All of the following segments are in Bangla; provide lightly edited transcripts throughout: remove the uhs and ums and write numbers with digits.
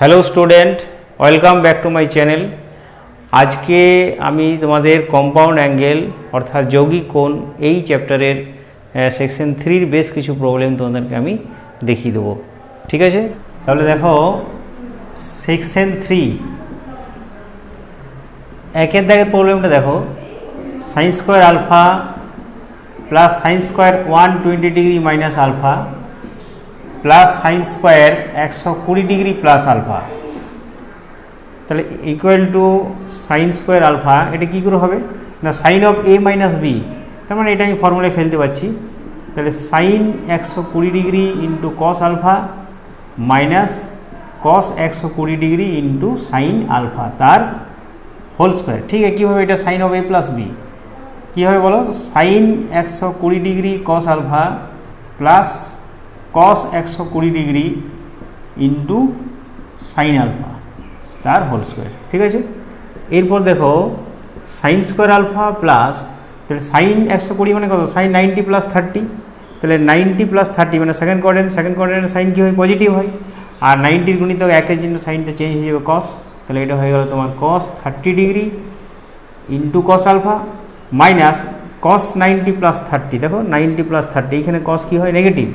Hello student, welcome back to my channel. আজকে আমি তোমাদের কম্পাউন্ড অ্যাঙ্গেল অর্থাৎ যৌগিক কোণ এই চ্যাপ্টারের সেকশন 3-র বেশ কিছু প্রবলেম তোমাদেরকে আমি দেখিয়ে দেবো। ঠিক আছে, তাহলে দেখো সেকশন 3 একের দাগের প্রবলেমটা দেখো। Sine square alpha plus sine square 120 degree minus alpha plus sine square 120 degree plus alpha, তাহলে equal to sine square alpha. এটা কী করে হবে না, sine of A minus B, তার মানে এটা আমি ফর্মুলায় ফেলতে পারছি। তাহলে sine 120 degree into cos alpha minus cos 120 degree into sine alpha তার হোল স্কোয়ার। ঠিক আছে, কীভাবে এটা sine of A plus B কী হবে বলো, sine 120 degree cos alpha plus cos 120 degree into sine alpha তার হোল স্কোয়ার। ঠিক আছে, এরপর দেখো সাইন স্কোয়ার আলফা প্লাস, তাহলে সাইন 120 মানে কত, সাইন 90 প্লাস 30, তাহলে 90 প্লাস 30 মানে সেকেন্ড কোয়াড্রেন্টের সাইন কী হয়, পজিটিভ হয়। আর 90-র গুণিতক 1-এর জন্য সাইনটা চেঞ্জ হয়ে যাবে কস, তাহলে এটা হয়ে গেল তোমার cos 30 degree into cos alpha minus cos 90 plus 30। দেখো 90 প্লাস 30, এইখানে কস কী হয়, নেগেটিভ,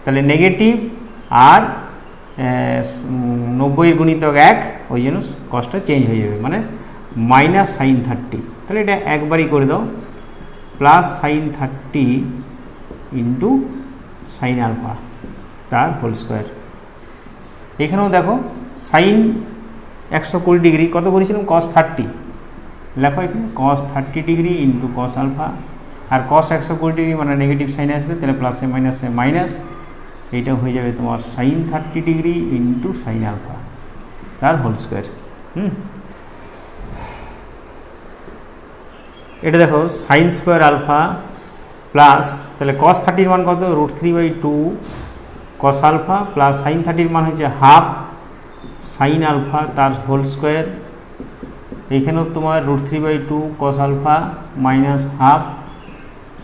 তাহলে নেগেটিভ আর 90-এর গুণিতক 1, ওই জন্য কসটা চেঞ্জ হয়ে যাবে, মানে মাইনাস সাইন 30। তাহলে এটা একবারই করে দাও, plus sine 30 into sine alpha তার হোল স্কোয়ার। এখানেও দেখো সাইন 120 ডিগ্রি কত করেছিলাম, কস 30, লেখো এখানে cos 30 degree into cos alpha, আর কস 120 ডিগ্রি মানে নেগেটিভ সাইন আসবে, তাহলে প্লাসে মাইনাসে মাইনাস, এইটা হয়ে যাবে তোমার sine 30 degree into sine alpha তার হোল স্কোয়ার। এটা দেখো সাইন স্কোয়ার আলফা প্লাস, তাহলে কস 30-র মান কত, √3/2 কস আলফা প্লাস সাইন 30-র মান হচ্ছে হাফ সাইন আলফা তার হোল স্কোয়ার। এইখানেও তোমার √3/2 cos alpha minus half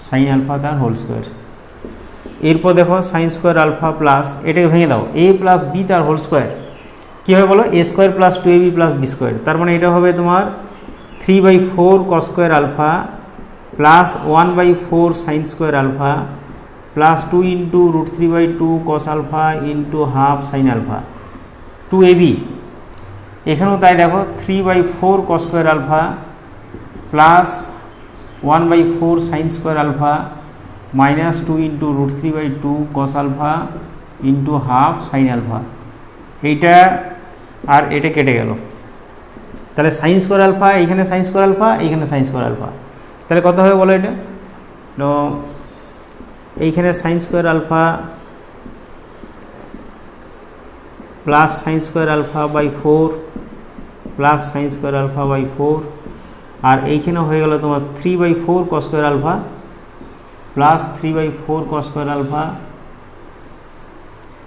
sine alpha তার হোল স্কোয়ার। এরপর দেখো সাইন স্কোয়ার আলফা প্লাস, এটাকে ভেঙে দাও, এ প্লাস বি তার হোল স্কোয়ার কী হবে বলো, এ স্কোয়ার প্লাস 2ab প্লাস বি স্কোয়ার, তার মানে এটা হবে তোমার 3/4 cos square alpha plus 1/4 sine square alpha plus 2 into √3/2 cos alpha into half sine alpha 2ab। এখানেও তাই দেখো 3/4 cos square alpha plus 1/4 sine square alpha minus 2 into √3/2 cos alpha into half sine alpha. এইটা আর এটা কেটে গেল, তাহলে সাইন স্কোয়ার আলফা, এইখানে সাইন স্কোয়ার আলফা, এইখানে সাইন স্কোয়ার আলফা, তাহলে কত হবে বলো, এটা তো এইখানে sine square alpha plus sine square alpha by 4 plus sine square alpha by 4, আর এইখানে হয়ে গেল তোমার 3/4 cos square alpha plus 3/4 cos square alpha.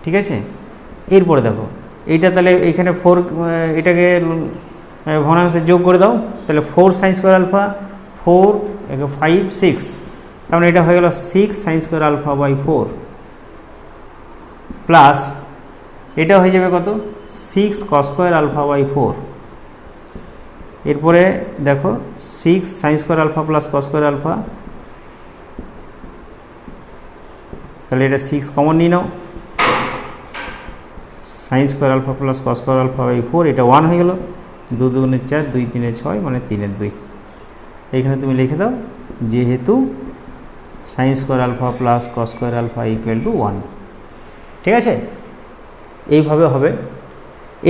ঠিক আছে, এরপরে দেখো এইটা, তাহলে এইখানে 4, এটাকে ভগ্নাংশে যোগ করে দাও, তাহলে 4 সাইন স্কোয়ার আলফা 4 5 6, তার মানে এটা হয়ে গেল 6 sine square alpha by 4 plus এটা হয়ে যাবে কত, 6 কস স্কোয়ার আলফা বাই 4। এরপরে দেখো 6 sine square alpha plus cos square alpha, তাহলে এটা 6 কমন নিয়ে নাও, sine square alpha plus cos square alpha by 4, এটা 1 হয়ে গেল, 2 2 4 2 3 6 মানে 3 2। এইখানে তুমি লিখে দাও, যেহেতু sine square alpha plus cos square alpha equal to 1। ঠিক আছে, এইভাবে হবে।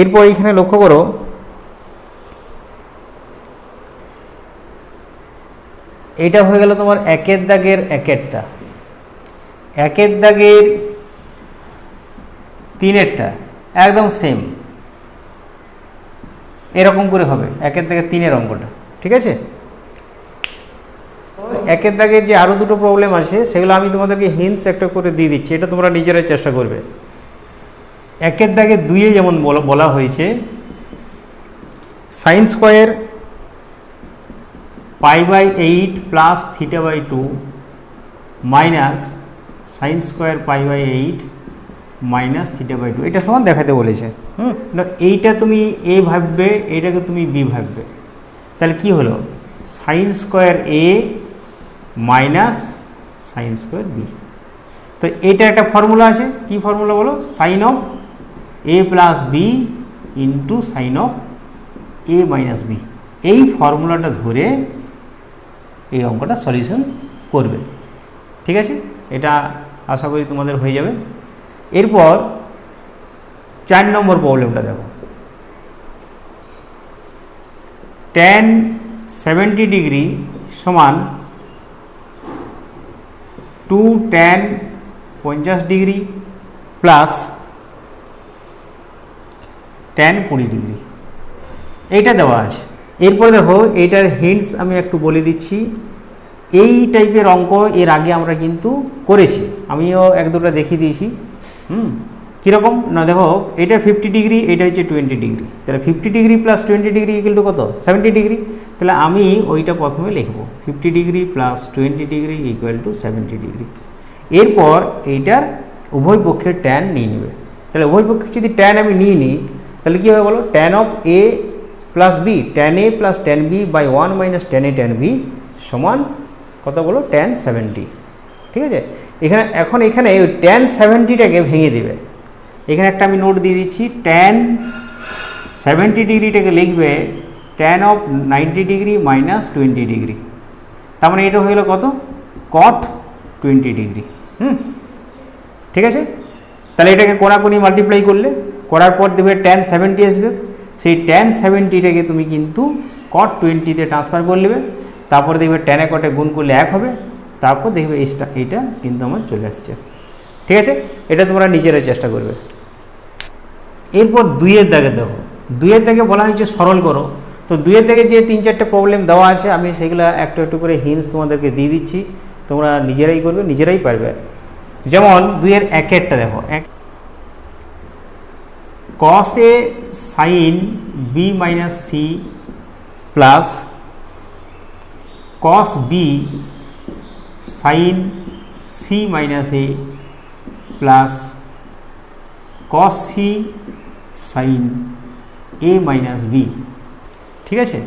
এরপর এইখানে লক্ষ্য করো, এটা হয়ে গেল তোমার একের দাগের একেরটা, একের দাগের 3-এরটা একদম সেম এরকম করে হবে, একের দাগের 3-এর অঙ্কটা। ঠিক আছে, একের দাগের যে আরও দুটো প্রবলেম আছে সেগুলো আমি তোমাদেরকে হিন্টস একটা করে দিয়ে দিচ্ছি, এটা তোমরা নিজেরাই চেষ্টা করবে। একের দাগের 2-এ যেমন বলা হয়েছে sine square π/8 plus θ/2 minus sine square π/8 minus theta by two, এটা সমান দেখাতে বলেছে। এইটা তুমি এ ভাববে, এইটাকে তুমি বি ভাববে, তাহলে কি হলো sine square A minus sine square B. তো এটা একটা ফর্মুলা আছে, কি ফর্মুলা বলো, sine of A plus B into sine of A minus B. এই ফর্মুলাটা ধরে এই অঙ্কটা সলিউশন করবে, ঠিক আছে? এটা আশা করি তোমাদের হয়ে যাবে। এরপর 4 নম্বর প্রবলেমটা দেখো, tan 70 ডিগ্রি সমান 2 tan 50 degree plus tan 20 degree, এইটা দেওয়া আছে। এরপর দেখো এইটার হিন্টস আমি একটু বলে দিচ্ছি। এই টাইপের অঙ্ক এর আগে আমরা কিন্তু করেছি, আমিও এক দুটো দেখিয়ে দিয়েছি। কীরকম না দেখো, এটা 50 ডিগ্রি, এটা হচ্ছে 20 ডিগ্রি, তাহলে 50 degree plus 20 degree equal two কত, 70 ডিগ্রি। তাহলে আমি ওইটা প্রথমে লিখব, 50 degree plus 20 degree equal two 70 degree. এরপর এইটার উভয় পক্ষের ট্যান নিয়ে নেবে। তাহলে উভয় পক্ষে যদি ট্যান আমি নিয়ে নিই, তাহলে কী হবে বলো, tan of A plus B, tan A plus tan B by 1 minus tan A tan B সমান কত বলো, ট্যান 70। ঠিক আছে, এখন এখানে ওই ট্যান 70টাকে ভেঙে দেবে। এখানে একটা আমি নোট দিয়ে দিচ্ছি, ট্যান 70 ডিগ্রিটাকে লিখবে tan of 90 degree minus 20 degree, তার মানে এটা হয়ে গেলো কত, কট 20 ডিগ্রি। ঠিক আছে, তাহলে এটাকে কোনাকুনি মাল্টিপ্লাই করলে, করার পর দেবে ট্যান 70 আসবে, সেই ট্যান 70টাকে তুমি কিন্তু কট 20-তে ট্রান্সফার করে নেবে, তারপর দেখবে ট্যানে কটে গুণ করলে 1 হবে, তারপর দেখবে এইটা কিন্তু আমার চলে আসছে। ঠিক আছে, এটা তোমরা নিজেরাই চেষ্টা করবে। এরপর 2-এর দাগে দেখো, 2-এর দাগে বলা হয়েছে সরল করো। তো 2-এর দাগে যে 3-4টে প্রবলেম দেওয়া আছে, আমি সেগুলো একটু একটু করে হিন্টস তোমাদেরকে দিয়ে দিচ্ছি, তোমরা নিজেরাই করবে, নিজেরাই পারবে। যেমন 2-এর 1-এরটা দেখো, cos a sin b minus C plus cos b sin c minus A plus cos c sin a minus B. ঠিক আছে,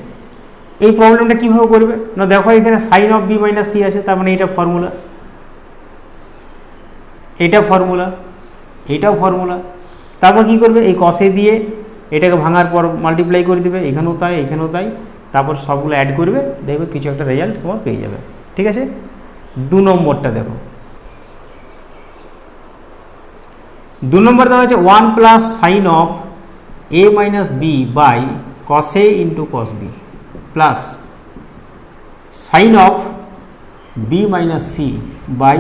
এই প্রবলেমটা কীভাবে করবে না, দেখো এখানে sine of B minus C আছে, তার মানে এটা ফর্মুলা, এটাও ফর্মুলা। তারপর কী করবে, এই কষে দিয়ে এটাকে ভাঙার পর মাল্টিপ্লাই করে দেবে, এখানেও তাই এখানেও তাই, তারপর সবগুলো অ্যাড করবে, দেখবে কিছু একটা রেজাল্ট তোমার পেয়ে যাবে। ঠিক আছে, 2 নম্বরটা দেখো, 2 নম্বর দেওয়া হচ্ছে 1 plus sine of A minus B by cos A into cos B plus sine of B minus C by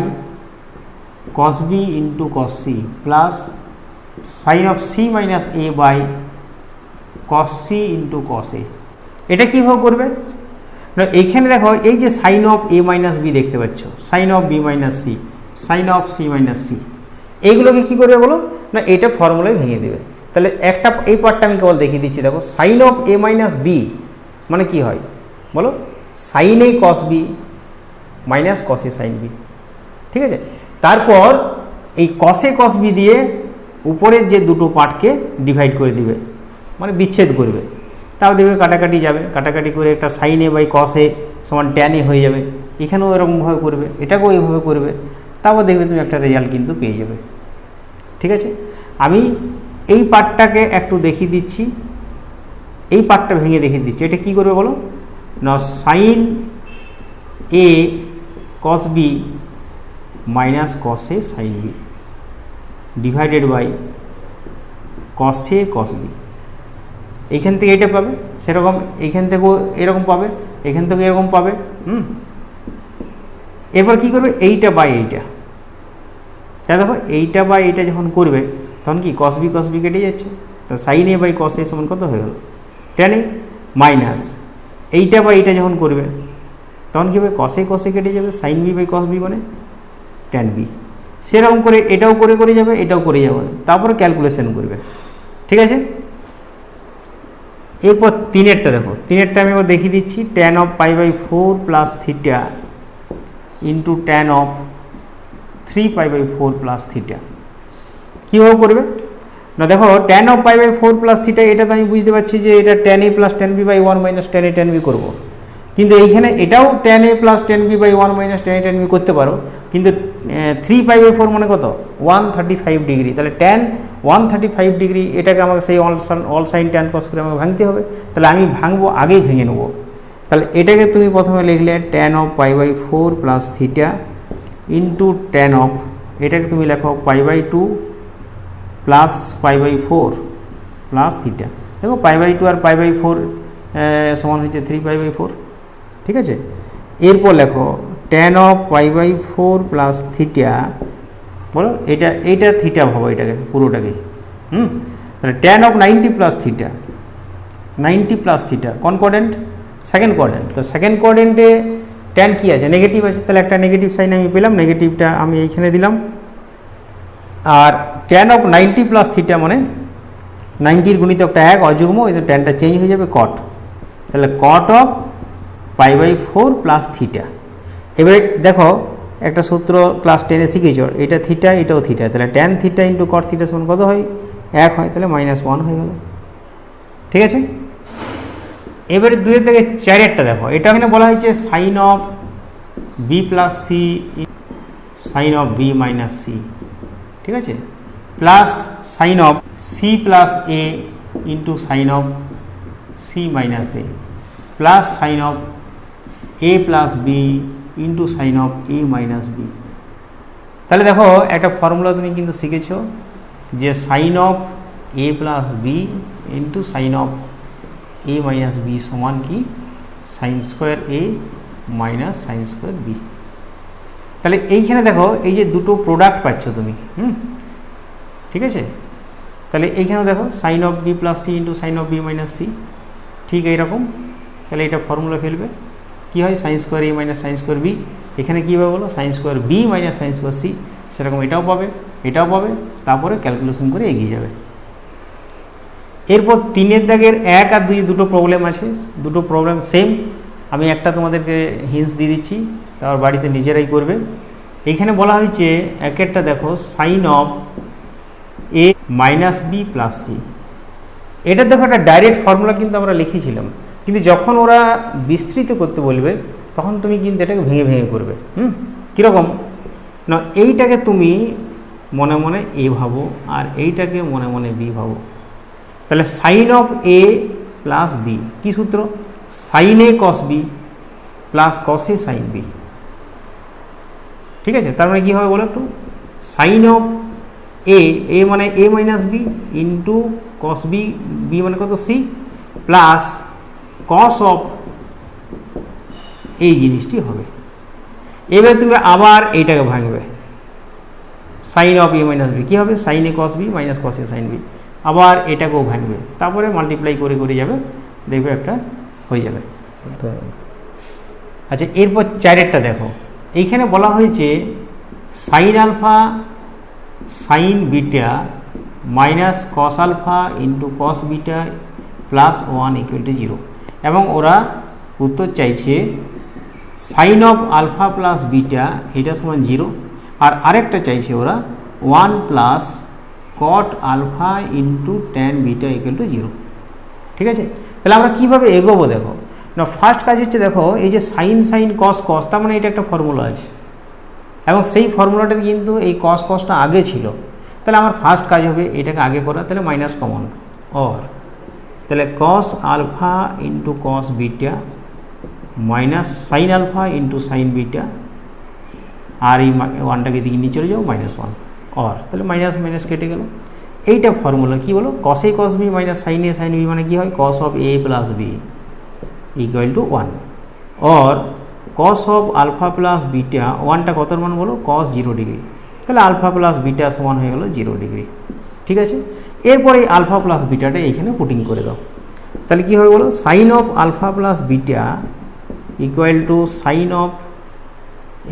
cos b into cos c plus sine of c minus a by cos c into cos a। এটা কীভাবে করবে না, এখানে দেখো এই যে sine of a minus B দেখতে পাচ্ছ, sine of b minus C, sine of c minus C, এইগুলোকে কী করবে বলো না, এটা ফর্মুলায় ভেঙে দেবে। তাহলে এই পার্টটা আমি কেবল দেখিয়ে দিচ্ছি। দেখো sine of a minus B মানে কি হয় বলো, sine a cos b minus cos a sine b। ঠিক আছে, তারপর এই কসে কস বি দিয়ে উপরের যে দুটো পার্টকে ডিভাইড করে দিবে, মানে বিচ্ছেদ করবে, তাও দেখবে কাটাকাটি যাবে, কাটাকাটি করে একটা সাইন এ বাই কস এ সমান ট্যান এ হয়ে যাবে। এখানেও এরকমভাবে করবে, এটাকেও এইভাবে করবে, তারপর দেখবে তুমি একটা রেজাল্ট কিন্তু পেয়ে যাবে। ঠিক আছে, আমি এই পার্টটাকে একটু দেখিয়ে দিচ্ছি, এই পার্টটা ভেঙে দেখিয়ে দিচ্ছি। এটা কী করবে বলো না, sine A cos B minus cos A sine B divided by cos A cos B. এইখান থেকে এটা পাবে, সেরকম এইখান থেকেও এরকম পাবে, এখান থেকে এরকম পাবে। এরপর কী করবে, এইটা বাই এইটা, তাই দেখো এইটা বাই এইটা যখন করবে তখন কি কস বি কেটে যাচ্ছে, তা সাইন এ বাই কস এ সমান কত হয়ে গেল, ট্যান এ মাইনাস এইটা বাই এইটা যখন করবে তখন কী হবে, কস এ কেটে যাবে, sine B by cos B মানে ট্যান বি। সেরকম করে এটাও করে যাবে, এটাও করে যাবে, তারপরে ক্যালকুলেশন করবে। ঠিক আছে, এরপর 3-এরটা দেখো, 3-এরটা আমি এবার দেখিয়ে দিচ্ছি। Tan of pi by 4 plus theta into tan of 3 pi by 4 plus theta. কীভাবে করবে না, দেখো tan of pi by 4 plus theta, এটা তো আমি বুঝতে পারছি যে এটা tan a plus tan b by 1 minus tan a tan b করবো, কিন্তু এইখানে এটাও tan a plus tan b by 1 minus tan a tan b করতে পারো, কিন্তু 3 পাই বাই 4 মানে কত 135 ডিগ্রি, তাহলে tan 135 ডিগ্রি এটাকে আমাকে সেই অল সাইন ট্যান কস করে আমাকে ভাঙতে হবে, তাহলে আমি ভাঙবো আগেই ভেঙে নেবো। তাহলে এটাকে তুমি প্রথমে লিখলে tan of pi by 4 plus theta into tan of, এটাকে তুমি লেখো pi by 2 plus pi by 4 plus theta. দেখো pi by 2 R pi by 4 সমান হচ্ছে 3 পাই বাই 4, ঠিক আছে। এরপর লেখো tan of pi by 4 plus theta, বলো এইটা থিটা ভাবো এটাকে পুরোটাকে, তাহলে tan of 90 plus theta, 90 plus theta concordant second quadrant, তো সেকেন্ড কোয়াড্রেন্টে ট্যান কি আছে নেগেটিভ আছে, তাহলে একটা নেগেটিভ সাইন আমি পেলাম, নেগেটিভটা আমি এইখানে দিলাম। আর tan অফ 90 প্লাস থিটা মানে 90-র গুণিতকটা 1 অযুগ্ম, এই তো ট্যানটা চেঞ্জ হয়ে যাবে কট, তাহলে cot of pi by 4 plus theta. এবারে দেখো একটা সূত্র ক্লাস 10-এ শিখেছ, এটা থিটা এটাও থিটা, তাহলে tan থিটা ইন্টু কট থিটা সমান কত হয় 1 হয়, তাহলে -1 হয়ে গেল, ঠিক আছে। এবারে 2 থেকে 4-এরটা দেখো, এটা এখানে বলা হয়েছে sine of B plus C sine of B minus C, ঠিক আছে, plus sine of C plus A into sine of C minus A plus sine of A plus B into sine of A minus B. তাহলে দেখো একটা ফর্মুলা তুমি কিন্তু শিখেছো যে sine of A plus B into sine of A minus B সমান কি sine square A minus sine square B. তাহলে এইখানে দেখো এই যে দুটো প্রোডাক্ট পাচ্ছ তুমি, ঠিক আছে। তাহলে এইখানেও দেখো sine of B plus C into sine of B minus C, ঠিক এইরকম। তাহলে এটা ফর্মুলা ফেলবে, কী হয় sine square A minus sine square B, এখানে কী হবে বলো sine square B minus sine square C, সেরকম এটাও পাবে এটাও পাবে, তারপরে ক্যালকুলেশন করে এগিয়ে যাবে। এরপর 3-এর দাগের 1 আর 2 দুটো প্রবলেম আছে, দুটো প্রবলেম সেম, আমি একটা তোমাদেরকে হিন্টস দিয়ে দিচ্ছি, তারপর বাড়িতে নিজেরাই করবে। এইখানে বলা হয়েছে একেরটা দেখো sine of A minus B plus C, এটা দেখো একটা ডাইরেক্ট ফর্মুলা কিন্তু আমরা লিখেছিলাম, কিন্তু যখন ওরা বিস্তৃত করতে বলবে তখন তুমি কিন্তু এটাকে ভেঙে ভেঙে করবে। কীরকম না, এইটাকে তুমি মনে মনে এ ভাবো আর এইটাকে মনে মনে বি ভাবো, তাহলে sine of A plus B কী সূত্র সাইন এ কস বি প্লাস কস এ সাইন বি, ঠিক আছে। তার মানে কী হবে বলো একটু, সাইন অফ এ মানে A minus B into cos B, B মানে কত সি, প্লাস কস অফ এই জিনিসটি হবে। এবার তুমি আবার এইটাকে ভাঙবে, sine of A minus B কী হবে সাইন এ কস বি মাইনাস কস এ সাইন বি, আবার এটাকেও ভাঙবে, তারপরে মাল্টিপ্লাই করে করে যাবে, দেখবে একটা হয়ে যাবে। আচ্ছা এরপর 4-এরটা দেখো, এইখানে বলা হয়েছে sine alpha sine beta minus cos alpha into cos beta plus 1 equal to 0, এবং ওরা উত্তর চাইছে sine of alpha plus beta এটা সমান 0, আর আরেকটা চাইছে ওরা 1 plus cot alpha into tan beta equal to 0, ঠিক আছে। তাহলে আমরা কীভাবে এগোবো দেখো না, ফার্স্ট কাজ হচ্ছে দেখো এই যে সাইন সাইন কস কস, তার মানে এটা একটা ফর্মুলা আছে এবং সেই ফর্মুলাটাতে কিন্তু এই কস কসটা আগে ছিল, তাহলে আমার ফার্স্ট কাজ হবে এটাকে আগে করা, তাহলে মাইনাস কমন অর, তাহলে cos alpha into cos beta minus sine alpha into sine beta, আর এই 1টাকে দিকে নিয়ে চলে যাও -1 অর, তাহলে মাইনাস মাইনাস কেটে গেল। এইটা ফর্মুলা কী বলো cos A cos B minus sine A sine B মানে কী হয় cos of A plus B equal to 1, or cos of alpha plus beta 1টা কত মান বলো কস 0 ডিগ্রি, তাহলে আলফা প্লাস বিটা সমান হয়ে গেল 0 ডিগ্রি, ঠিক আছে। এরপরে এই আলফা প্লাস বিটাটা এইখানে পুটিং করে দাও, তাহলে কী হবে বলো sine of alpha plus beta equal to sine of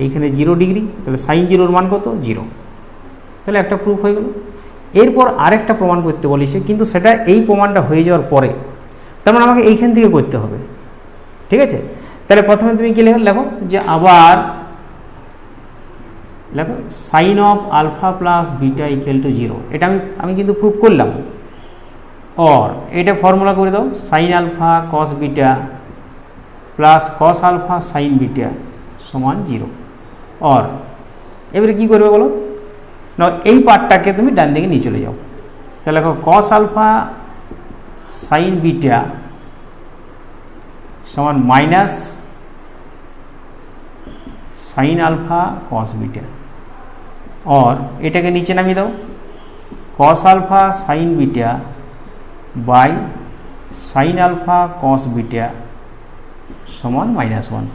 এইখানে 0 ডিগ্রি, তাহলে সাইন 0-র মান কত 0, তাহলে একটা প্রুফ হয়ে গেল। এরপর আরেকটা প্রমাণ করতে বলেছে, কিন্তু সেটা এই প্রমাণটা হয়ে যাওয়ার পরে, তার মানে আমাকে এইখান থেকে করতে হবে, ঠিক আছে। তাহলে প্রথমে তুমি কি লেখো যে আবার দেখো sine of alpha plus beta equal to 0, এটা আমি কিন্তু প্রুভ করলাম। অর এটা ফর্মুলা করে দাও, sine alpha cos beta plus cos alpha sine beta সমান 0। অর এবারে কী করবে বলো না, এই পার্টটাকে তুমি ডান দিকে নিয়ে চলে যাও, তাহলে দেখো কস আলফা সাইন বিটা সমান minus sine alpha cos beta. और এটাকে নিচে নামিয়ে দাও, cos alpha sine beta by sine alpha cos beta সমান -1।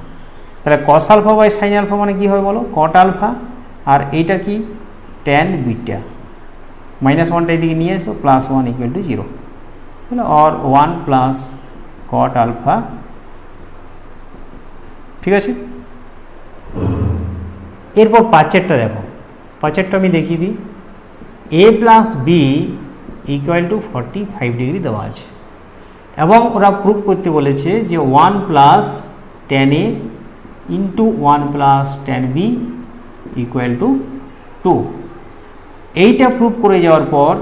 তাহলে cos alpha by sine alpha মানে কি হবে বলো, কট আলফা, আর এইটা কি ট্যান বিটা। -1টা এদিকে নিয়ে এসো, +1 = 0। তাহলে और 1 প্লাস কট আলফা, ঠিক আছে। এরপর পাঁচেরটা দেখো, পাঁচেরটা আমি দেখিয়ে দিই। a plus B equal to 45 degree দেওয়া আছে এবং ওরা প্রুভ করতে বলেছে যে 1 plus tan A into 1 plus tan B equal to 2। এইটা প্রুভ করে যাওয়ার পর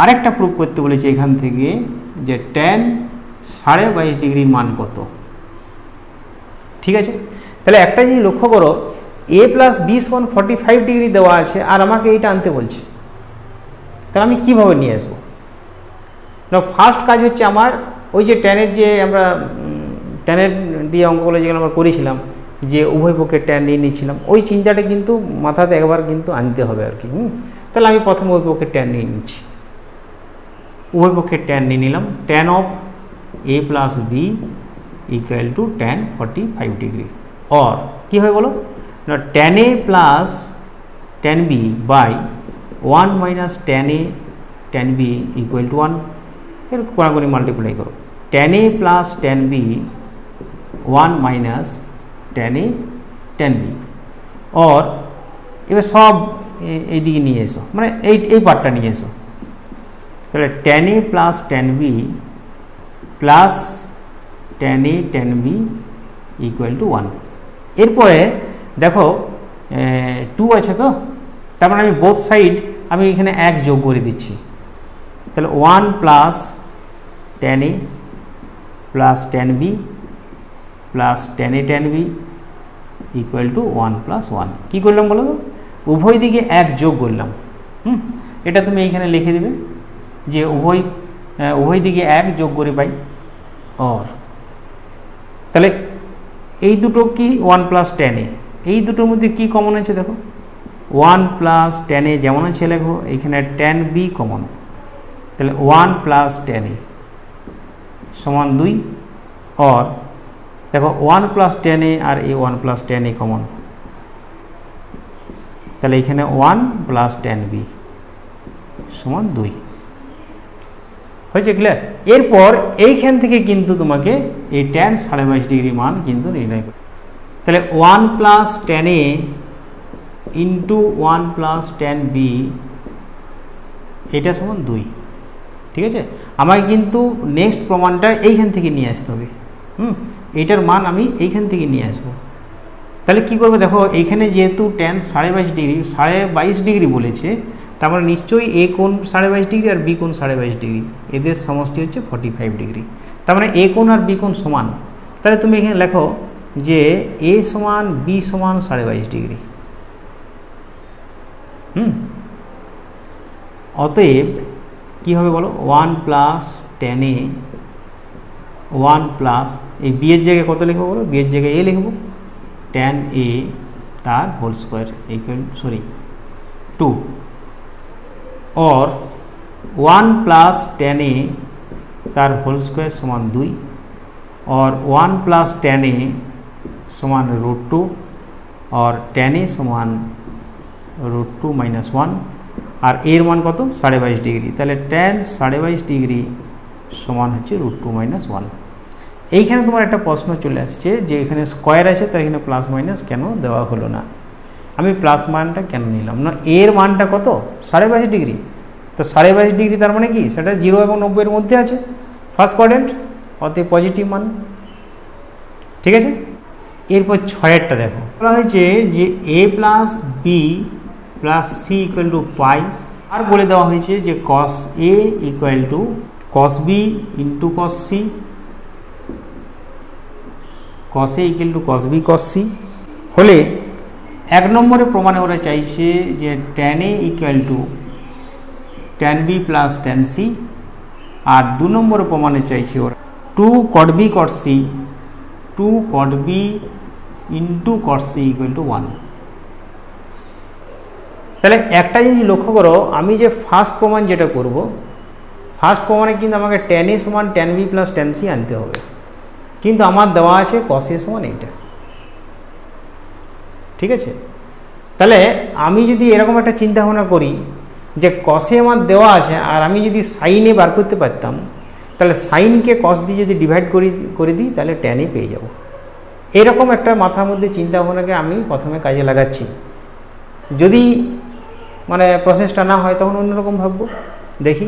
আরেকটা প্রুভ করতে বলেছে এখান থেকে যে ট্যান 22.5 ডিগ্রির মান কত, ঠিক আছে। তাহলে একটা জিনিস লক্ষ্য করো, a প্লাস বি সমান 45 ডিগ্রি দেওয়া আছে আর আমাকে এইটা আনতে বলছে, তাহলে আমি কীভাবে নিয়ে আসবো না। ফার্স্ট কাজ হচ্ছে আমার ওই যে ট্যানের, যে আমরা ট্যানের দিয়ে অঙ্কগুলো যেগুলো আমরা করেছিলাম, যে উভয় পক্ষের ট্যান নিয়ে নিচ্ছিলাম, ওই চিন্তাটা কিন্তু মাথাতে একবার কিন্তু আনতে হবে আর কি। তাহলে আমি প্রথমে উভয় পক্ষের ট্যান নিয়ে নিচ্ছি, উভয় পক্ষের ট্যান নিয়ে নিলাম। Tan of a plus B equal to tan 45 degree. और কী হয় বলো না, tan A plus tan B by 1 minus tan A tan B equal to 1। এর কোনাগুনি মাল্টিপ্লাই করো, tan A plus tan B 1 minus tan A tan B. और এবার সব এইদিকে নিয়ে এসো, মানে এই পার্টটা নিয়ে এসো। তাহলে tan A plus tan B plus tan A tan B equal to 1। এরপরে দেখো 2 আছে, তো তার মানে আমি বোথ সাইড আমি এখানে 1 যোগ করে দিচ্ছি। তাহলে 1 plus tan A plus tan B plus tan A tan B equal to 1 plus 1। কী করলাম বলো তো, উভয় দিকে 1 যোগ করলাম। এটা তুমি এইখানে লিখে দেবে যে উভয় দিকে 1 যোগ করে পাই। और তাহলে এই দুটো কি 1 প্লাস ট্যান এ, এই দুটোর মধ্যে কি কমন আছে দেখো, 1 প্লাস ট্যান এ যেমন আছে লেখো, এখানে ট্যান বি কমন। তাহলে 1 প্লাস ট্যান এ সমান 2। और দেখো 1 প্লাস ট্যান এ আর এই 1 প্লাস ট্যান এ কমন, তাহলে এখানে 1 প্লাস ট্যান বি সমান 2 হয়েছে, ক্লিয়ার। এরপর এইখান থেকে কিন্তু তোমাকে এই ট্যান 22.5 ডিগ্রি মান কিন্তু নির্ণয় করতে। তাহলে 1 plus tan A into 1 plus tan B এটা সমান 2, ঠিক আছে। আমাকে কিন্তু নেক্সট প্রমাণটা এইখান থেকে নিয়ে আসতে হবে। এইটার মান আমি এইখান থেকে নিয়ে আসবো। তাহলে কি করবো দেখো, এইখানে যেহেতু ট্যান 22.5 ডিগ্রি বলেছে, তার মানে নিশ্চয়ই এ কোণ 22.5 ডিগ্রি আর বি কোণ 22.5 ডিগ্রি, এদের সমষ্টি হচ্ছে 45 ডিগ্রি। তার মানে এ কোণ আর বি কোণ সমান। তাহলে তুমি এখানে লেখো যে এ সমান বি সমান 22.5 ডিগ্রি। অতএব কী হবে বলো, 1 প্লাস ট্যান এ 1 প্লাস এই বি এর জায়গায় কত লিখবো বলো, বি এর জায়গায় এ লিখবো, ট্যান এ তার হোল স্কোয়ার ইকুয়াল 2। और 1 प्लस टैन ए तार होल स्क्वायर समान 2 और 1 प्लस टैन ए समान √2 और टैन ए समान √2 माइनस 1 और एर मान कत 22.5 डिग्री। ताहले टैन 22.5 डिग्री समान হচ্ছে √2 माइनस 1। এইখানে তোমার একটা প্রশ্ন চলে আসছে যে এখানে স্কয়ার আছে, তাই এখানে প্লাস মাইনাস কেন দেওয়া হলো না। আমি প্লাস মানটা কেন নিলাম না, এর মানটা কত 22.5 ডিগ্রি, তো 22.5 ডিগ্রি তার মানে কি সেটা 0 এবং 90 এর মধ্যে আছে, ফার্স্ট কোয়াড্রেন্ট, অতএব পজিটিভ মান, ঠিক আছে। এরপর 6-এরটা দেখো, বলা হয়েছে যে a plus B plus C equal to pi, আর বলে দেওয়া হয়েছে যে cos A equal to cos B into cos C, cos A equal to cos B cos C হলে 1 নম্বরের প্রমাণে ওরা চাইছে যে tan A equal to tan B plus tan C, আর 2 নম্বরের প্রমাণে চাইছে ওরা 2 cot b cot c, 2 cot b into cot c equal to 1। তাহলে একটা জিনিস লক্ষ্য করো, আমি যে ফার্স্ট প্রমাণ যেটা করব, ফার্স্ট প্রমাণে কিন্তু আমাকে ট্যান এ সমান tan B plus tan C আনতে হবে, কিন্তু আমার দেওয়া আছে কস এ সমান এইটা, ঠিক আছে। তাহলে আমি যদি এরকম একটা চিন্তা ভাবনা করি যে কসে আমার দেওয়া আছে, আর আমি যদি সাইনে বার করতে পারতাম, তাহলে সাইনকে কস দিয়ে যদি ডিভাইড করে দিই তাহলে ট্যানে পেয়ে যাব। এরকম একটা মাথার মধ্যে চিন্তা ভাবনাকে আমি প্রথমে কাজে লাগাচ্ছি। যদি মানে প্রসেসটা না হয় তখন অন্যরকম ভাববো। দেখি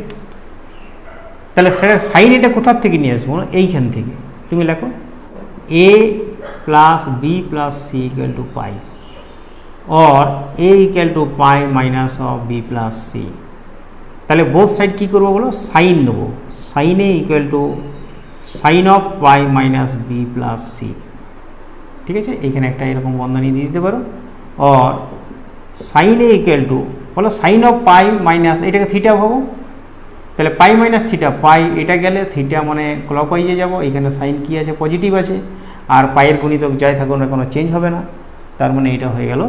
তাহলে সেটা সাইন এটা কোথার থেকে নিয়ে আসবো, এইখান থেকে। তুমি লেখো a plus B plus C equal to pi, और a equal to pi minus of b plus C. তাহলে বোথ সাইড কী করবো বলো, সাইন নেবো, sine A equal to sine of pi minus B plus C, ঠিক আছে। এইখানে একটা এরকম বন্ধনী দিয়ে দিতে পারো, और সাইন এ ইকুয়াল টু বলো সাইন অফ পাই মাইনাস, এটাকে থিটা ভাবো, তাহলে পাই মাইনাস থিটা, পাই এটা গেলে থিটা মানে ক্লকওয়াইজে যাবো, এখানে সাইন কি আছে পজিটিভ আছে, আর পায়ের গুণিতক যাই থাকুক না কোনো চেঞ্জ হবে না, তার মানে এটা হয়ে গেল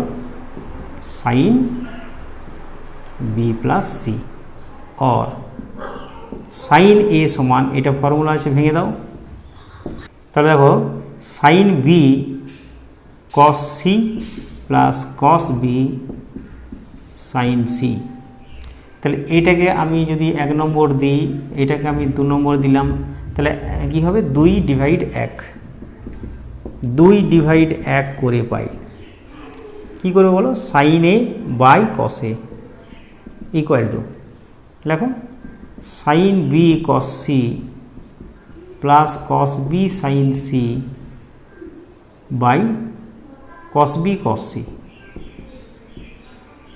साइन बी प्लस सी, और साइन ए समान এটা ফর্মুলা আছে ভেঙে দাও, তাহলে দেখো साइन बी cos सी প্লাস cos बी sin सी। তাহলে এটাকে আমি যদি 1 নম্বর দিই, এটাকে আমি 2 নম্বর দিলাম, তাহলে কি হবে 2 ডিভাইড 1, 2 ডিভাইড 1 করে পাই কি করে বলো, sine A by cos A equal to লেখো sine B cos C plus cos B sine C by cos B cos C,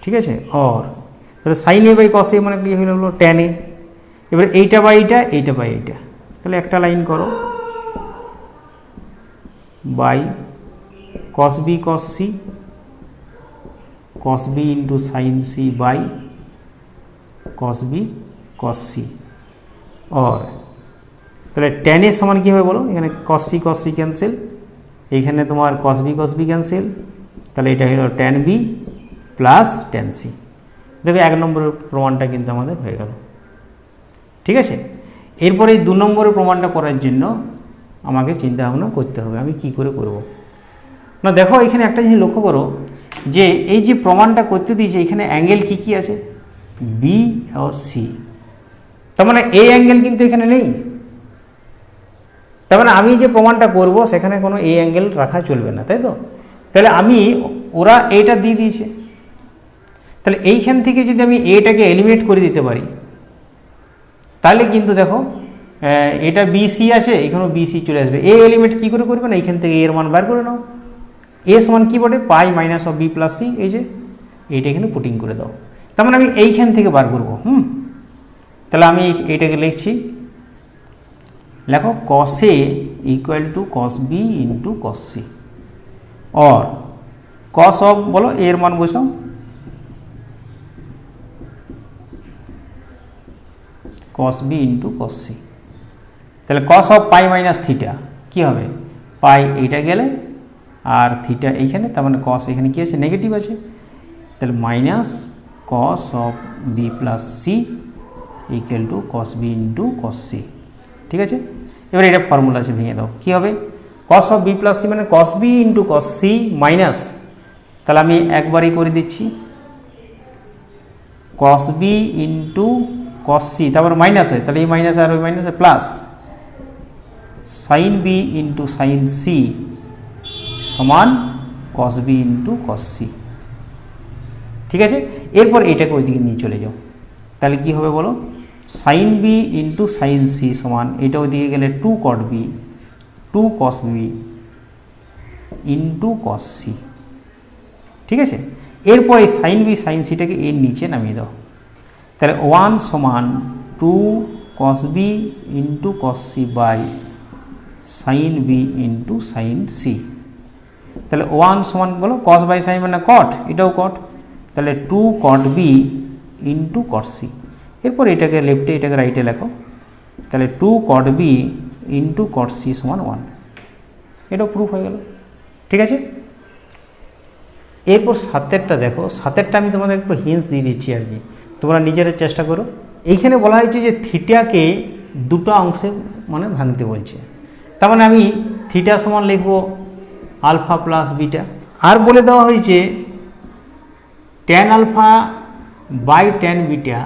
ঠিক আছে। और তাহলে সাইন এ বাই কস এ মানে কি হলো ট্যান এ, এবার এইটা বাই এইটা, এইটা বাই এইটা, তাহলে একটা লাইন করো by cos B cos C, cos b into sine C by cos b cos c, और তাহলে tan এর সমান কি হবে বলো, এখানে cos c ক্যান্সেল, এইখানে তোমার cos b ক্যান্সেল, তাহলে এটা হলো tan b plus tan c। দেখো 1 নম্বরের প্রমাণটা কিন্তু আমাদের হয়ে গেল, ঠিক আছে। এরপরে এই 2 নম্বরের প্রমাণটা করার জন্য আমাকে চিন্তা ভাবনা করতে হবে আমি কি করে করব না। দেখো এখানে একটা জিনিস লক্ষ্য করো যে এই যে প্রমাণটা করতে দিয়েছে এখানে অ্যাঙ্গেল কি কি আছে, বি ও সি, তার মানে এই অ্যাঙ্গেল কিন্তু এখানে নেই, তার মানে আমি যে প্রমাণটা করব সেখানে কোনো এই অ্যাঙ্গেল রাখা চলবে না, তাই তো। তাহলে আমি ওরা এইটা দিয়ে দিয়েছে, তাহলে এইখান থেকে যদি আমি এটাকে এলিমিনেট করে দিতে পারি তাহলে কিন্তু দেখো এটা বিসি আছে, এখানেও বিসি চলে আসবে। এ এলিমেন্ট কী করে করবে না, এইখান থেকে এর মান বার করে নাও, এ সমান কী বটে pi minus of B plus C, এই যে এইটা এখানে পুটিং করে দাও, তার মানে আমি এইখান থেকে বার করবো। তাহলে আমি এইটাকে লিখছি, লেখো cos A equal to cos B into cos C, और কস অফ বলো এর মান বসাও, cos B into cos C. তাহলে cos of pi minus theta কী হবে, পাই এইটা গেলে আর থিটা এইখানে, তার মানে কস এখানে কী আছে নেগেটিভ আছে, তাহলে minus cos of B plus C equal to cos B into cos C, ঠিক আছে। এবার এটা ফর্মুলা আছে ভেঙে দাও, কী হবে cos of B plus C মানে cos B into cos C minus, তাহলে আমি একবারই করে দিচ্ছি cos B into cos C, তারপর মাইনাস হয়, তাহলে এই মাইনাস আর ওই মাইনাসে plus sine B into sine C সমান cos B into cos C, ঠিক আছে। এরপর এটাকে ওইদিকে নিয়ে চলে যাও, তাহলে কি হবে বলো, sine B into sine C সমান এটা ওইদিকে গেলে 2 cot B 2 cos B into cos C. ঠিক আছে, এরপরে সাইন বি সাইন সিটাকে এর নিচে নামিয়ে দাও। তাহলে 1 সমান 2 cos B into cos C by sine B into sine C. তাহলে 1 সমান বলো কস বাই সাইন মানে কট, এটাও কট, তাহলে 2 cot b into cot c. এরপর এটাকে লেফটে এটাকে রাইটে লেখো, তাহলে 2 cot b into cot c সমান 1। এটাও প্রুফ হয়ে গেল। ঠিক আছে, এরপর 7এরটা দেখো। 7এরটা আমি তোমাদের একটু হিন্টস দিয়ে দিচ্ছি আর কি, তোমরা নিজেরা চেষ্টা করো। এইখানে বলা হয়েছে যে থিটাকে দুটো অংশে মানে ভাঙতে বলছে, তার মানে আমি থিটা সমান লিখব আলফা প্লাস বিটা, আর বলে দেওয়া হয়েছে tan alpha by tan beta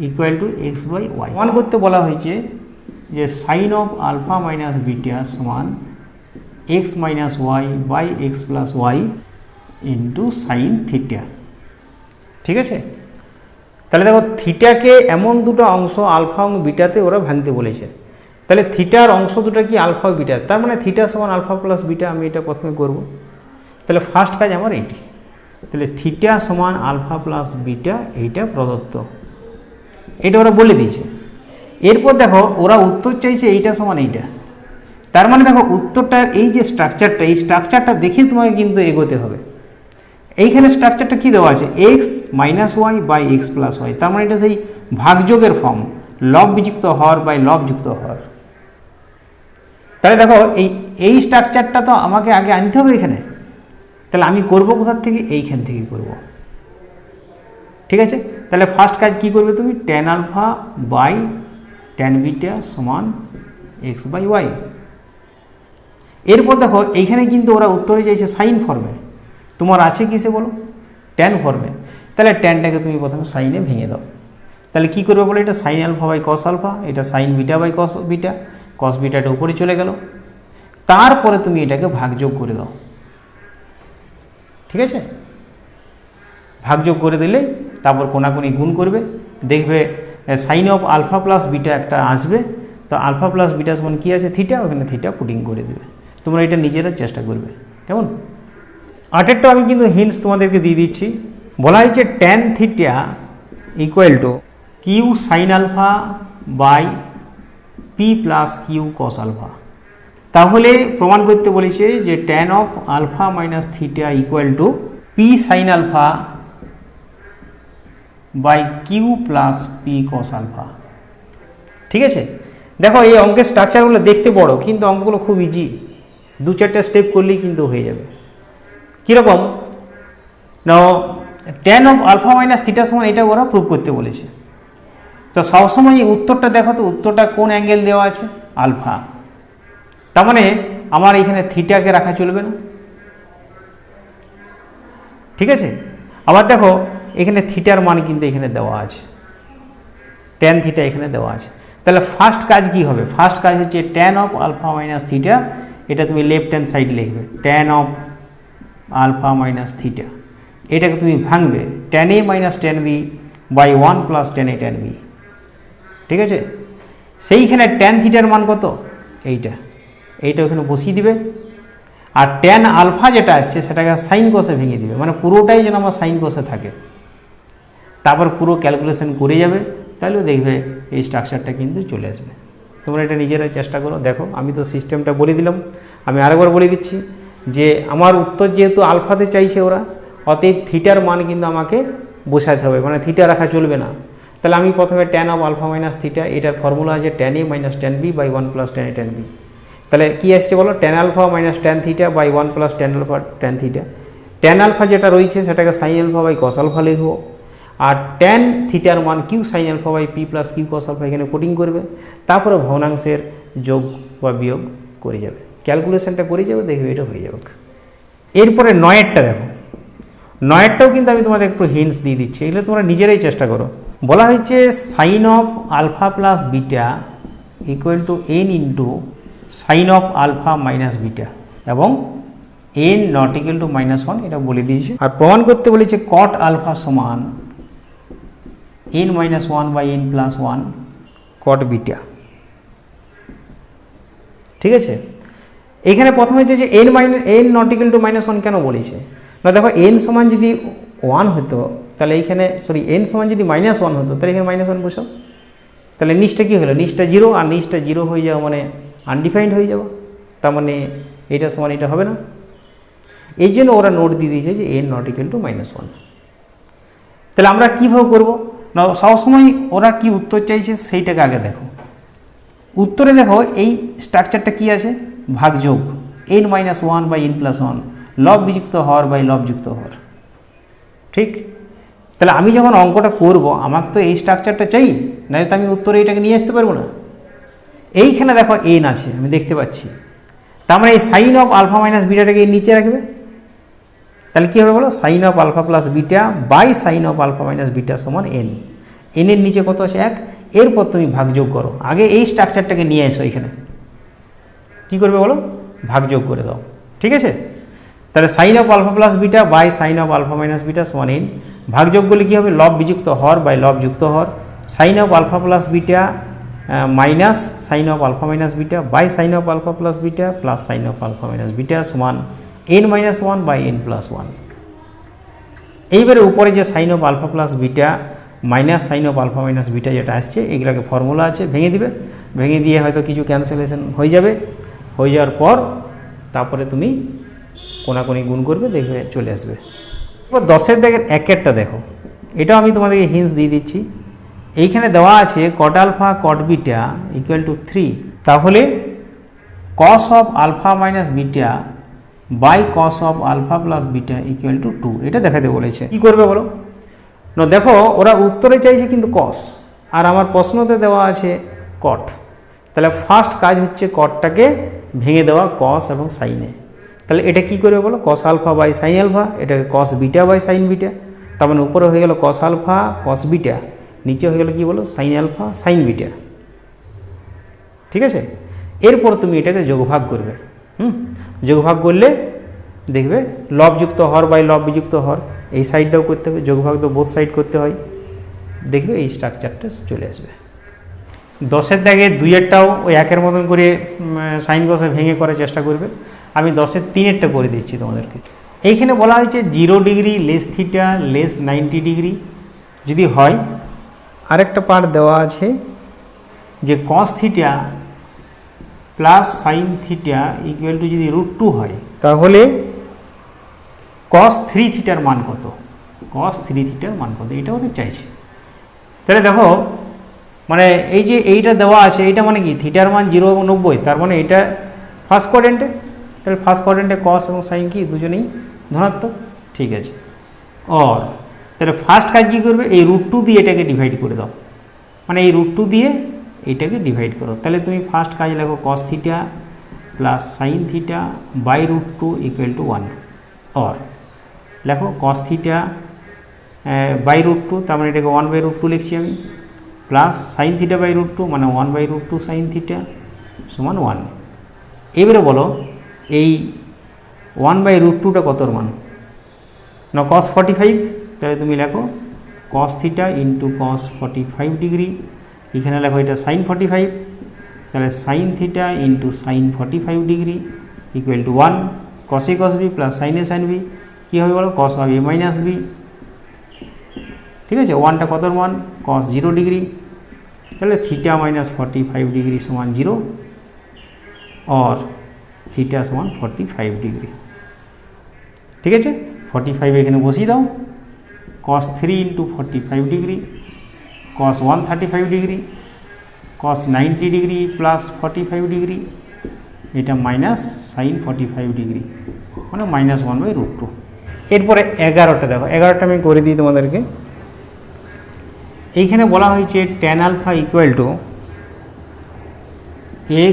equal to X by Y. প্রমাণ করতে বলা হয়েছে যে sine of alpha minus beta সমান X minus Y by x plus Y into sine theta. ঠিক আছে, তাহলে দেখো থিটাকে এমন দুটো অংশ আলফা এবং বিটাতে ওরা ভাঙতে বলেছে। তাহলে থিটার অংশ দুটো কি আলফা বিটা, তার মানে থিটা সমান আলফা প্লাস বিটা আমি এটা প্রথমে করব। তাহলে ফার্স্ট কাজ আমার এইটি, তাহলে থিটা সমান আলফা প্লাস বিটা এইটা প্রদত্ত, এটা ওরা বলে দিয়েছে। এরপর দেখো ওরা উত্তর চাইছে এইটা সমান এইটা, তার মানে দেখো উত্তরটার এই যে স্ট্রাকচারটা, এই স্ট্রাকচারটা দেখে তোমাকে কিন্তু এগোতে হবে। এইখানে স্ট্রাকচারটা কী দেওয়া আছে, x minus Y by x plus y, তার মানে এটা সেই ভাগযোগের ফর্ম, লব বিযুক্ত হর বাই লব যুক্ত হর। তাহলে দেখো এই স্ট্রাকচারটা তো আমাকে আগে আনতে হবে এখানে, তাহলে আমি করব কোথার থেকে, এইখান থেকে করব। ঠিক আছে, তাহলে ফার্স্ট কাজ কি করবে তুমি, tan alpha by tan beta সমান এক্স বাই ওয়াই। এরপর দেখো এইখানে কিন্তু ওরা উত্তরে চাইছে সাইন ফর্মে, তোমার আছে কিসে বলো, ট্যান ফর্মে। তাহলে ট্যানটাকে তুমি প্রথমে সাইনে ভেঙে দাও। তাহলে কি করবে বলো, এটা sine alpha by cos alpha, এটা sine beta by cos beta, cos বিটাটা উপরে চলে গেল। তারপরে তুমি এটাকে ভাগযোগ করে দাও। ঠিক আছে, ভাগযোগ করে দিলে তারপর কোনাকুনি গুণ করবে, দেখবে sine of alpha plus beta একটা আসবে। তো আলফা প্লাস বিটা সমান কী আছে, থিটা, ওখানে থিটা পুটিং করে দেবে। তোমরা এটা নিজেরা চেষ্টা করবে। কেমন, 8এরটা আমি কিন্তু হিন্টস তোমাদেরকে দিয়ে দিচ্ছি। বলা হয়েছে tan theta equal to q sine alpha by p plus q cos alpha. তাহলে প্রমাণ করতে বলেছে যে tan of alpha minus theta equal to p sine alpha by q plus p cos alpha. ঠিক আছে, দেখো এই অঙ্কের স্ট্রাকচারগুলো দেখতে বড়, কিন্তু অঙ্কগুলো খুব ইজি, 2-4টা স্টেপ করলেই কিন্তু হয়ে যাবে। কীরকম না, tan of alpha minus theta সমান এটা ওরা প্রুভ করতে বলেছে। তো সবসময় এই উত্তরটা দেখো তো, উত্তরটা কোন অ্যাঙ্গেল দেওয়া আছে, আলফা, তার মানে আমার এখানে থিটাকে রাখা চলবে না। ঠিক আছে, আবার দেখো এখানে থিটার মান কিন্তু এখানে দেওয়া আছে, ট্যান থিটা এখানে দেওয়া আছে। তাহলে ফার্স্ট কাজ কি হবে, ফার্স্ট কাজ হচ্ছে tan of alpha minus theta, এটা তুমি লেফট হ্যান্ড সাইড লিখবে, tan of alpha minus theta, এটাকে তুমি ভাঙবে tan a minus tan B by 1 plus tan A tan b. ঠিক আছে, সেইখানে ট্যান থিটার মান কত, এইটা ওখানে বসিয়ে দিবে, আর ট্যান আলফা যেটা আসছে সেটাকে সাইন কষে ভেঙে দিবে, মানে পুরোটাই যেন আমার সাইন কষে থাকে। তারপর পুরো ক্যালকুলেশন করে যাবে, তাহলেও দেখবে এই স্ট্রাকচারটা কিন্তু চলে আসবে। তোমরা এটা নিজেরাই চেষ্টা করো। দেখো আমি তো সিস্টেমটা বলে দিলাম, আমি আরেকবার বলে দিচ্ছি যে আমার উত্তর যেহেতু আলফাতে চাইছে ওরা, অতএব থিটার মান কিন্তু আমাকে বসাতে হবে, মানে থিটা রাখা চলবে না। তাহলে আমি প্রথমে tan of alpha minus theta, এটার ফর্মুলা আছে tan a minus tan B by 1 plus tan A tan b. তাহলে কী আসছে বলো, tan alpha minus tan theta by 1 plus tan alpha tan theta. Tan alpha যেটা রয়েছে সেটাকে sine alpha by cos alpha লিখবো, আর ট্যান থিটার মান q sine alpha by p plus q cos alpha এখানে পুটিং করবে, তারপরে ভগ্নাংশের যোগ বা বিয়োগ করে যাবে, ক্যালকুলেশনটা করে যাবে, দেখবে এটা হয়ে যাবে। এরপরে 9এরটা দেখো, 9এরটাও কিন্তু আমি তোমাদের একটু হিন্টস দিয়ে দিচ্ছি, এগুলো তোমরা নিজেরাই চেষ্টা করো। বলা হয়েছে sine of alpha plus beta equal to n into sine of alpha minus beta, এবং এন নট ইকুয়াল টু -1 এটা বলে দিয়েছে। আর প্রমাণ করতে বলেছে কট আলফা সমান n -1 by n plus 1 cot beta. ঠিক আছে, এখানে প্রথমে যে এন নট ইকুয়াল টু -1 কেন বলেছে না, দেখো এন সমান যদি 1 হতো তাহলে এইখানে এন সমান যদি -1 হতো তাহলে এখানে -1 বসাও, তাহলে নিচটা কী হলো, নিচটা 0 আর নিচটা 0 হয়ে যাওয়া মানে আনডিফাইন্ড হয়ে যাওয়া, তার মানে এটা সমান এটা হবে না। এই জন্য ওরা নোট দিয়ে দিয়েছে যে এন নট ইকুয়াল টু -1। তাহলে আমরা কীভাবে করবো না, সবসময় ওরা কি উত্তর চাইছে সেইটাকে আগে দেখো। উত্তরে দেখো এই স্ট্রাকচারটা কি আছে, ভাগযোগ n-1/n+1 লব বিযুক্ত হর বাই লব যুক্ত হর। ঠিক, তাহলে আমি যখন অঙ্কটা করব আমাকে তো এই স্ট্রাকচারটা চাই, নাহলে তো আমি উত্তরে এটাকে নিয়ে আসতে পারবো না। এইখানে দেখো এন আছে আমি দেখতে পাচ্ছি, তার মানে এই সাইন অফ আলফা মাইনাস বিটাটাকে নিচে রাখবে, তাহলে কী হবে বলো, sine of alpha plus beta by sine of alpha minus beta সমান এন। এনের নিচে কত আছে 1, এরপর তুমি ভাগযোগ করো। আগে এই স্ট্রাকচারটাকে নিয়ে এসো, এখানে কী করবে বলো, ভাগযোগ করে দাও। ঠিক আছে, তাহলে sine of alpha plus beta by sine of alpha minus beta সমান এন। ভাগযোগ করলে কী হবে, লব বিযুক্ত হর বাই লব যুক্ত হর, sine of alpha plus beta minus sine of alpha minus beta by sine of alpha plus beta plus sine of alpha minus beta সমান n-1 বাই n+1। এইবারে উপরে যে sine of alpha plus beta minus sine of alpha minus beta যেটা আসছে, এগুলোকে ফর্মুলা আছে ভেঙে দিবে, ভেঙে দিয়ে হয়তো কিছু ক্যান্সেলেশন হয়ে যাবে, হয়ে যাওয়ার পর তারপরে তুমি কোনাকুনি গুণ করবে, দেখবে চলে আসবে। এবার 10-এর দাগের 1-এরটা দেখো, এটাও আমি তোমাদেরকে হিন্টস দিয়ে দিচ্ছি। এইখানে দেওয়া আছে cot alpha cot beta equal to 3, তাহলে cos of alpha minus beta by cos of alpha plus beta equal to 2, এটা দেখাতে বলেছে। কী করবে বলো না, দেখো ওরা উত্তরে চাইছে কিন্তু কস, আর আমার প্রশ্নতে দেওয়া আছে কট, তাহলে ফার্স্ট কাজ হচ্ছে কটটাকে ভেঙে দেওয়া কস এবং সাইনে। তাহলে এটা কি করবে বলো, cos alpha by sine alpha, এটাকে cos beta by sine beta, তার মানে উপরে হয়ে গেল কস আলফা কস বিটা, নিচে হয়ে গেল কি বলো, সাইন আলফা সাইন বিটা। ঠিক আছে, এরপর তুমি এটাকে যোগভাগ করবে। যোগভাগ করলে দেখবে লবযুক্ত হর বাই লব বিযুক্ত হর, এই সাইডটাও করতে হবে, যোগভাগ তো বোথ সাইড করতে হয়, দেখবে এই স্ট্রাকচারটা চলে আসবে। 10-এর দাগে 2-এরটাও ওই 1-এর মতন করে সাইন কসে ভেঙে করার চেষ্টা করবে। আমি 10-এর 3-এরটা করে দিচ্ছি তোমাদেরকে। এইখানে বলা হয়েছে 0 degree less theta less 90 degree যদি হয়, আরেকটা পার্ট দেওয়া আছে যে কস theta plus sine theta equal two যদি √2 হয়, তাহলে কস 3 থিটার মান কত, কস 3 থিটার মান কত, এটা ওদের চাইছে। তাহলে দেখো মানে এই যে এইটা দেওয়া আছে, এইটা মানে কি থিটার মান 0 এবং 90, তার মানে এটা ফার্স্ট কোয়াড্রেন্টে, তাহলে ফার্স্ট কোয়াড্রেন্টে কস এবং সাইন কি দুজনেই ধনাত্মক। ঠিক আছে, আর তাহলে ফার্স্ট কাজ কী করবে, এই √2 দিয়ে এটাকে ডিভাইড করে দাও, মানে এই √2 দিয়ে এটাকে ডিভাইড করো। তাহলে তুমি ফার্স্ট কাজ লেখো cos theta plus sine theta by √2 equal to 1, আর লেখো কস থিটা বাই √2, তার মানে এটাকে 1/√2 লিখছি আমি, প্লাস সাইন থিটা বাই √2 মানে 1/√2 সাইন থিটা সমান 1। এবারে বলো এই 1/√2টা কতর মান না, cos 45, তাহলে তুমি লেখো cos theta into cos 45 degree, এখানে লেখো এটা সাইন 45, তাহলে sine theta into sine 45 degree equal to 1, cos a cos b plus sine a sine b কী হবে বলো, cos of a minus b। ঠিক আছে, 1টা কতর মান, cos 0 ডিগ্রি, তাহলে থিটা মাইনাস 45 ডিগ্রি সমান 0, और থিটা সমান 45 ডিগ্রি। ঠিক আছে, 45 এখানে বসিয়ে দাও, cos 3 into 45 degree, cos 135 degree, cos 90 degree plus 45 degree, এটা মাইনাস সাইন 45 ডিগ্রি মানে -1/√2। এরপরে 11টা দেখো, 11টা আমি করে দিই তোমাদেরকে। এইখানে বলা হয়েছে tan alpha equal to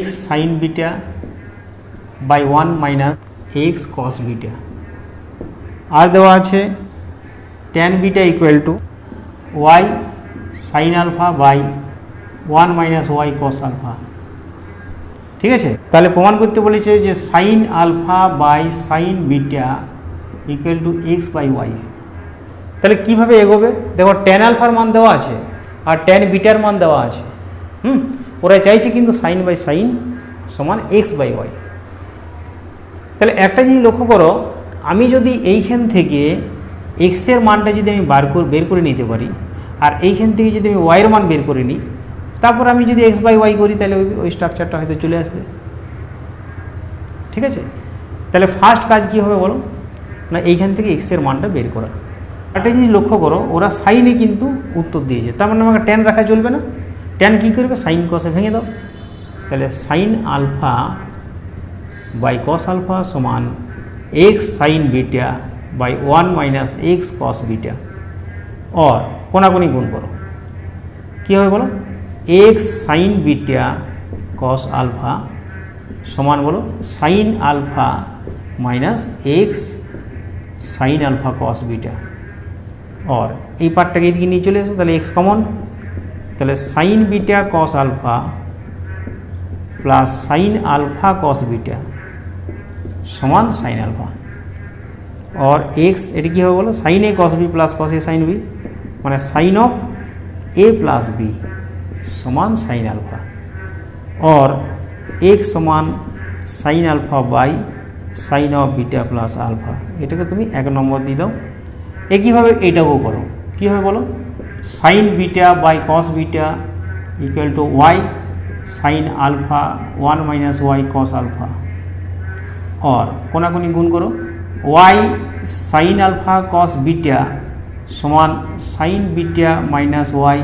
x sine beta by 1 minus x cos beta, আর দেওয়া আছে tan beta equal to y sine alpha by 1 minus y cos alpha. ঠিক আছে, তাহলে প্রমাণ করতে বলেছে যে sine alpha by sine beta equal to x by y। তাহলে কীভাবে এগোবে, দেখো tan আলফার মান দেওয়া আছে আর tan বিটার মান দেওয়া আছে, ওরা চাইছে কিন্তু সাইন বাই সাইন সমান x বাই y। তাহলে একটা জিনিস লক্ষ্য করো, আমি যদি এইখান থেকে এক্সের মানটা যদি আমি বের করে নিতে পারি, আর এইখান থেকে যদি আমি ওয়াইয়ের মান বের করে নিই, তারপর আমি যদি এক্স বাই ওয়াই করি, তাহলে ওই স্ট্রাকচারটা হয়তো চলে আসবে। ঠিক আছে, তাহলে ফার্স্ট কাজ কী হবে বলো, না এইখান থেকে এক্সের মানটা বের করা। একটা জিনিস লক্ষ্য করো, ওরা সাইনে কিন্তু উত্তর দিয়েছে, তার মানে আমাকে ট্যান রাখা চলবে না। ট্যান কী করবে, সাইন কসে ভেঙে দাও। তাহলে sine alpha by cos alpha সমান X sine beta by 1 minus X cos beta, और কোনাকুনি গুণ করো, কী হবে বলো, X sine beta cos alpha সমান বলো sine alpha minus X sine alpha cos beta, और এই পার্টটাকে এদিকে নিয়ে চলে এসো, তাহলে এক্স কমন, তাহলে sine beta cos alpha plus sine alpha cos beta সমান সাইন আলফা, और एक्स এটি কী হবে বলো, সাইন এ কস বি প্লাস কস এ সাইন বি, মানে sine of A plus b সমান সাইন আলফা, और एक्स সমান sine alpha by sine of beta plus alpha. এটাকে তুমি 1 নম্বর দিয়ে দাও। একইভাবে এইটাকেও করো, কী হবে বলো, sine beta by cos beta equal to Y sine alpha 1 minus Y cos alpha, और কোনাকুনি গুণ করো, Y sine alpha cos beta সমান sine beta minus Y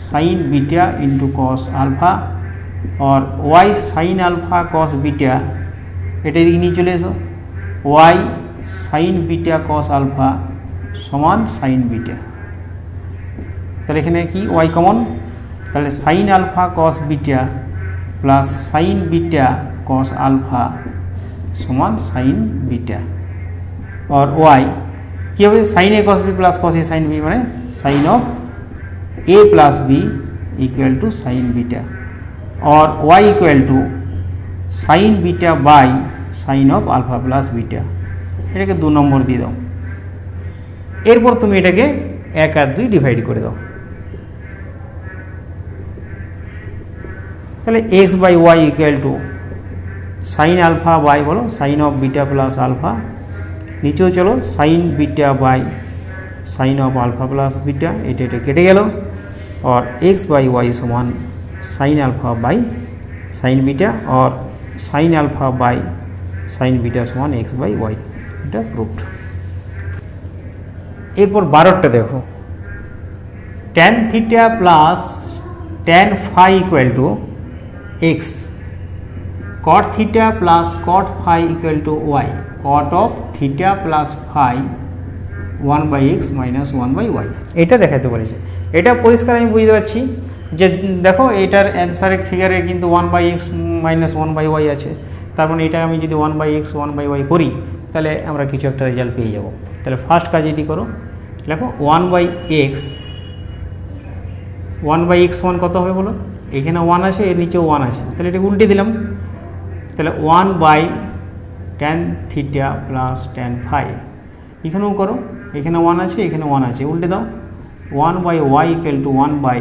sine beta into cos alpha, और Y sine alpha cos beta এটা এদিকে নিয়ে চলে এসো, Y sine beta cos alpha সমান সাইন বিটা। তাহলে এখানে কি ওয়াই কমন, তাহলে sine alpha cos beta plus sine beta cos alpha সমান সাইন বিটা, और ওয়াই কী হবে, সাইন এ কস বি প্লাস কস এ সাইন বি, মানে sine of A plus B equal to sine beta, और Y equal to sine beta by sine of alpha plus beta. এটাকে 2 নম্বর দিয়ে দাও। এরপর তুমি এটাকে 1 আর 2 ডিভাইড করে দাও। তাহলে X by Y equal to sine alpha by বলো sine of beta plus alpha, নিচেও চলো sine beta by sine of alpha plus beta, এটা কেটে গেল, और एक्स बाई वाई समान sine alpha by sine beta, और sine alpha by sine beta समान एक्स बाई वाई, এটা প্রুফড। এরপর 12টা দেখো, tan theta plus tan phi equal to X, cot theta plus cot phi equal to y, cot of theta plus phi 1 by x minus 1 by y, এটা দেখাতে বলেছে। এটা পরিষ্কার আমি বুঝতে পারছি যে দেখো এটার অ্যান্সারের ফিগারে কিন্তু 1 by x minus 1 by y আছে, তার মানে এটা আমি যদি 1 বাই এক্স 1 বাই ওয়াই করি, তাহলে আমরা কিছু একটা রেজাল্ট পেয়ে যাব। তাহলে ফার্স্ট কাজ এটি করো, দেখো 1 বাই এক্স, 1 বাই এক্স সমান কত হবে বলো, এখানে 1 আছে, এর নিচেও 1 আছে, তাহলে এটাকে উল্টে দিলাম, তাহলে 1 by tan theta plus tan phi, এখানেও করো, এখানে 1 আছে, এখানে 1 আছে, উল্টে দাও, 1 by Y equal to 1 by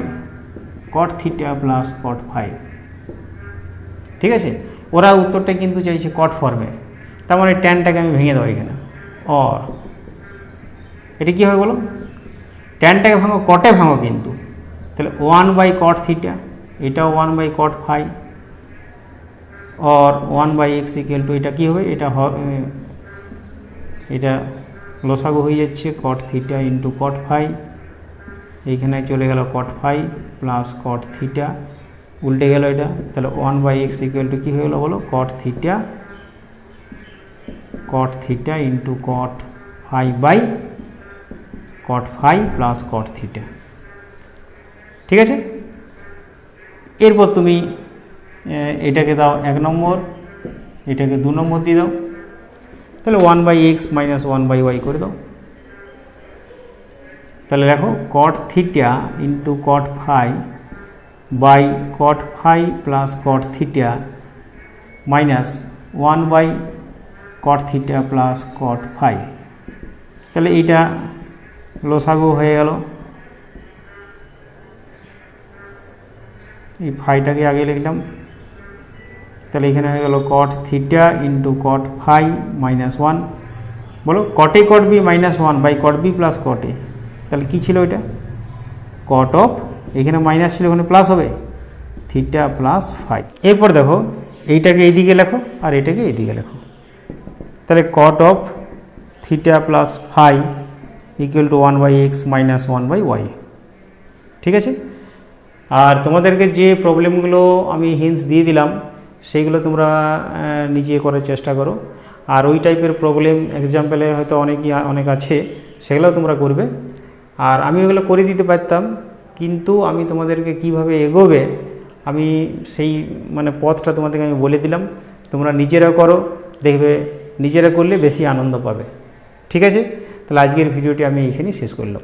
cot theta plus cot phi. ঠিক আছে, ওরা উত্তরটা কিন্তু চাইছে কট ফর্মে, তার মানে ট্যানটাকে আমি ভেঙে দেবো এখানে, और এটা কী হবে বলো, ট্যানটাকে ভাঙো, কটে ভাঙো কিন্তু, তাহলে 1 বাই কট থিটা, এটাও 1 বাই কট ফাই, और 1 বাই এক্স ইকুয়াল টু এটা কী হবে, এটা লসাগু হয়ে যাচ্ছে cot theta into cot phi, এইখানে চলে গেল cot phi plus cot theta, উল্টে গেল এটা, তাহলে 1 বাই এক্স ইকুয়াল টু কী হয়ে গেলো বলো, cot theta into cot phi by cot phi plus cot theta. ঠিক আছে, এরপর তুমি এটাকে দাও 1 নম্বর, এটাকে 2 নম্বর দিয়ে দাও, তাহলে 1 by x minus 1 by y করে দাও। তাহলে দেখো cot theta into cot phi by cot phi plus cot theta minus 1 by cot theta plus cot phi, তাহলে এইটা লসাগু হয়ে গেল, এই ফাইটাকে আগে লিখলাম, তাহলে এখানে হয়ে গেল cot theta into cot phi minus 1, বলো cot A cot B minus 1 by cot B plus cot A. তাহলে কী ছিল এটা? কট অফ, এখানে মাইনাস ছিল ওখানে প্লাস হবে, থিটা প্লাস ফাই। এরপর দেখো এইটাকে এইদিকে লেখো আর এটাকে এইদিকে লেখো, তাহলে cot of theta plus phi equal to 1/x minus 1/y। ঠিক আছে, আর তোমাদেরকে যে প্রবলেমগুলো আমি হিন্টস দিয়ে দিলাম সেইগুলো তোমরা নিজে করার চেষ্টা করো। আর ওই টাইপের প্রবলেম এক্সাম্পলে হয়তো অনেক আছে, সেগুলো তোমরা করবে। আর আমি ওগুলো করে দিতে পারতাম, কিন্তু আমি তোমাদেরকে কিভাবে এগোবে আমি সেই পথটা তোমাদেরকে আমি বলে দিলাম। তোমরা নিজেরা করো, দেখবে নিজেরা করলে বেশি আনন্দ পাবে। ঠিক আছে, তাহলে আজকের ভিডিওটি আমি এইখানেই শেষ করলাম।